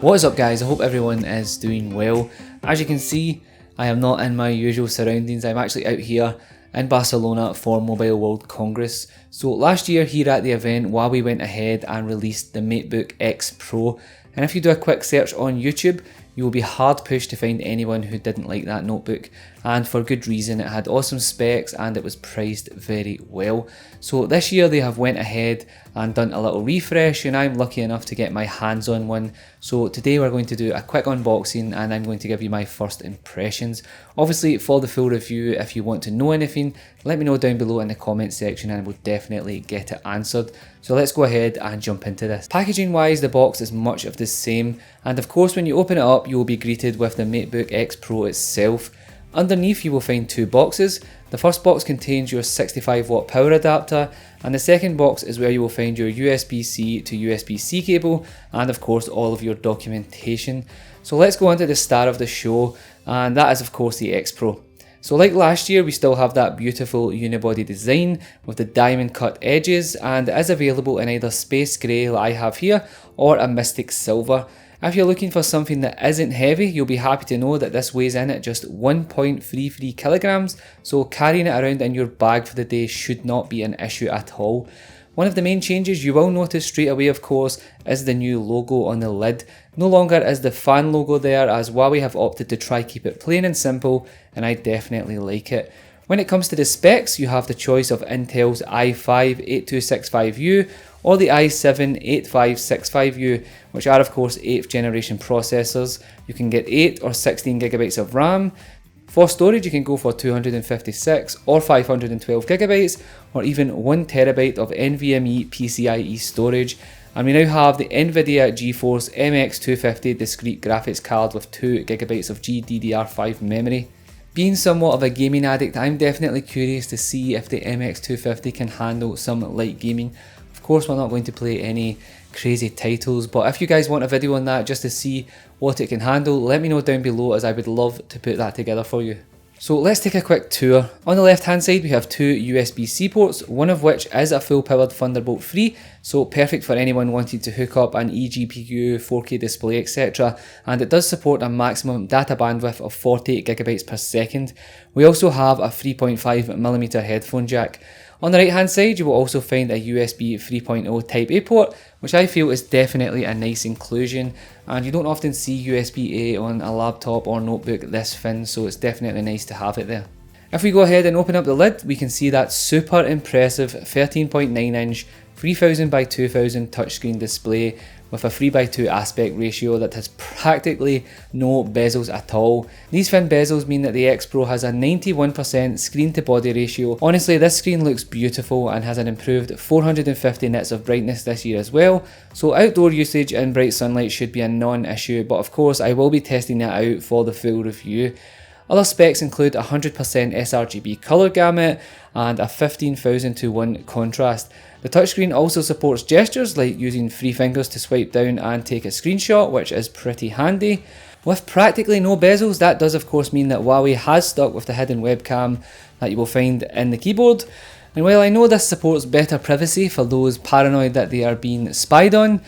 What is up guys, I hope everyone is doing well. As you can see, I am not in my usual surroundings. I'm actually out here in Barcelona for Mobile World Congress. So last year here at the event, Huawei went ahead and released the MateBook X Pro. And if you do a quick search on YouTube, you will be hard pushed to find anyone who didn't like that notebook, and for good reason. It had awesome specs and it was priced very well. So this year they have went ahead and done a little refresh, and I'm lucky enough to get my hands on one. So today we're going to do a quick unboxing and I'm going to give you my first impressions. Obviously for the full review, if you want to know anything, let me know down below in the comment section and we'll definitely get it answered. So let's go ahead and jump into this. Packaging wise, the box is much of the same, and of course when you open it up you will be greeted with the MateBook X Pro itself. Underneath you will find two boxes. The first box contains your 65-watt power adapter, and the second box is where you will find your USB-C to USB-C cable and of course all of your documentation. So let's go on to the star of the show, and that is of course the X Pro. So like last year, we still have that beautiful unibody design with the diamond cut edges, and it is available in either space grey like I have here or a mystic silver. If you're looking for something that isn't heavy, you'll be happy to know that this weighs in at just 1.33 kilograms, so carrying it around in your bag for the day should not be an issue at all. One of the main changes you will notice straight away, of course, is the new logo on the lid. No longer is the fan logo there, as Huawei have opted to try keep it plain and simple, and I definitely like it. When it comes to the specs, you have the choice of Intel's i5-8265U or the i7-8565U, which are of course 8th generation processors. You can get 8 or 16 gigabytes of RAM. For storage, you can go for 256 or 512 gigabytes, or even 1 terabyte of NVMe PCIe storage. And we now have the Nvidia GeForce MX250 discrete graphics card with 2 gigabytes of GDDR5 memory. Being somewhat of a gaming addict, I'm definitely curious to see if the MX250 can handle some light gaming. Of course, we're not going to play any crazy titles, but if you guys want a video on that just to see what it can handle, let me know down below, as I would love to put that together for you. So let's take a quick tour. On the left hand side we have two USB-C ports, one of which is a full powered Thunderbolt 3, so perfect for anyone wanting to hook up an eGPU, 4K display, etc. And it does support a maximum data bandwidth of 48 gigabytes per second. We also have a 3.5mm headphone jack. On the right hand side you will also find a USB 3.0 Type A port, which I feel is definitely a nice inclusion, and you don't often see USB-A on a laptop or notebook this thin, so it's definitely nice to have it there. If we go ahead and open up the lid, we can see that super impressive 13.9 inch 3000 by 2000 touchscreen display with a 3:2 aspect ratio that has practically no bezels at all. These thin bezels mean that the X Pro has a 91% screen to body ratio. Honestly, this screen looks beautiful and has an improved 450 nits of brightness this year as well, so outdoor usage in bright sunlight should be a non-issue, but of course I will be testing that out for the full review. Other specs include 100% sRGB colour gamut and a 15,000:1 contrast. The touchscreen also supports gestures like using 3 fingers to swipe down and take a screenshot, which is pretty handy. With practically no bezels, that does of course mean that Huawei has stuck with the hidden webcam that you will find in the keyboard. And while I know this supports better privacy for those paranoid that they are being spied on,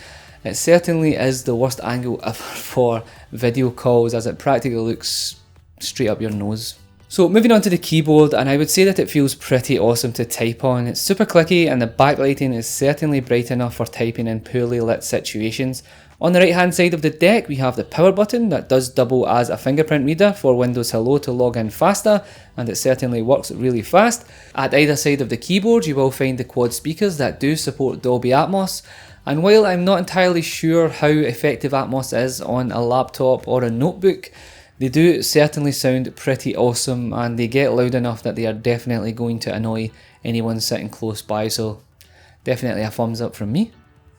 it certainly is the worst angle ever for video calls, as it practically looks straight up your nose. So moving on to the keyboard, and I would say that it feels pretty awesome to type on. It's super clicky and the backlighting is certainly bright enough for typing in poorly lit situations. On the right hand side of the deck we have the power button that does double as a fingerprint reader for Windows Hello to log in faster, and it certainly works really fast. At either side of the keyboard you will find the quad speakers that do support Dolby Atmos, and while I'm not entirely sure how effective Atmos is on a laptop or a notebook, they do certainly sound pretty awesome, and they get loud enough that they are definitely going to annoy anyone sitting close by, so definitely a thumbs up from me.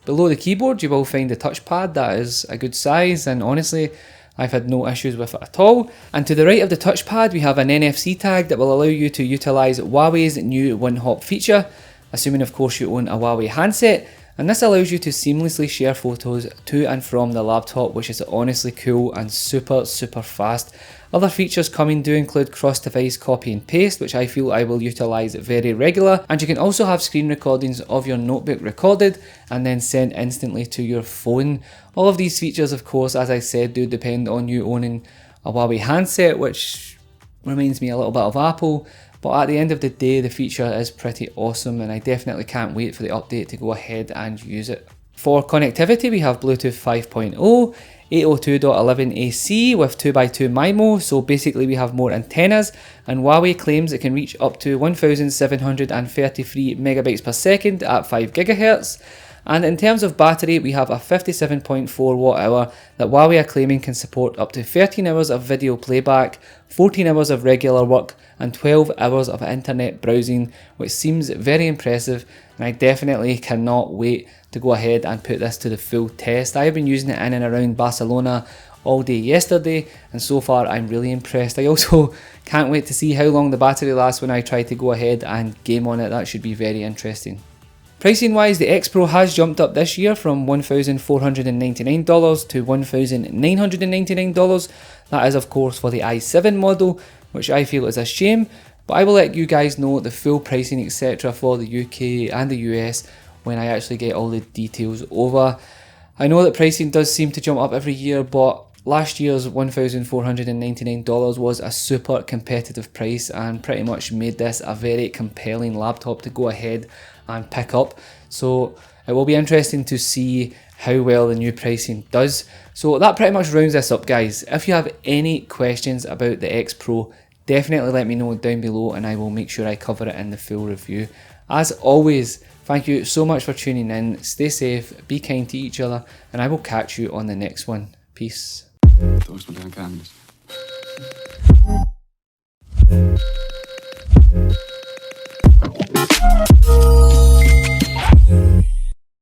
Below the keyboard you will find the touchpad that is a good size, and honestly I've had no issues with it at all. And to the right of the touchpad we have an NFC tag that will allow you to utilise Huawei's new One Hop feature, assuming of course you own a Huawei handset. And this allows you to seamlessly share photos to and from the laptop, which is honestly cool and super fast. Other features coming do include cross-device copy and paste, which I feel I will utilise very regular, and you can also have screen recordings of your notebook recorded and then sent instantly to your phone. All of these features, of course, as I said, do depend on you owning a Huawei handset, which reminds me a little bit of Apple, but at the end of the day the feature is pretty awesome and I definitely can't wait for the update to go ahead and use it. For connectivity, we have Bluetooth 5.0, 802.11ac with 2x2 MIMO, so basically we have more antennas, and Huawei claims it can reach up to 1733 megabits per second at 5 GHz. And in terms of battery, we have a 57.4 watt hour that Huawei are claiming can support up to 13 hours of video playback, 14 hours of regular work, and 12 hours of internet browsing, which seems very impressive, and I definitely cannot wait to go ahead and put this to the full test. I have been using it in and around Barcelona all day yesterday, and so far I'm really impressed. I also can't wait to see how long the battery lasts when I try to go ahead and game on it. That should be very interesting. Pricing wise, the X Pro has jumped up this year from $1,499 to $1,999. That is of course for the i7 model, which I feel is a shame, but I will let you guys know the full pricing etc. for the UK and the US when I actually get all the details over. I know that pricing does seem to jump up every year, but last year's $1,499 was a super competitive price and pretty much made this a very compelling laptop to go ahead and pick up. So it will be interesting to see how well the new pricing does. So that pretty much rounds this up, guys. If you have any questions about the X Pro, definitely let me know down below and I will make sure I cover it in the full review. As always, thank you so much for tuning in. Stay safe, be kind to each other, and I will catch you on the next one. Peace.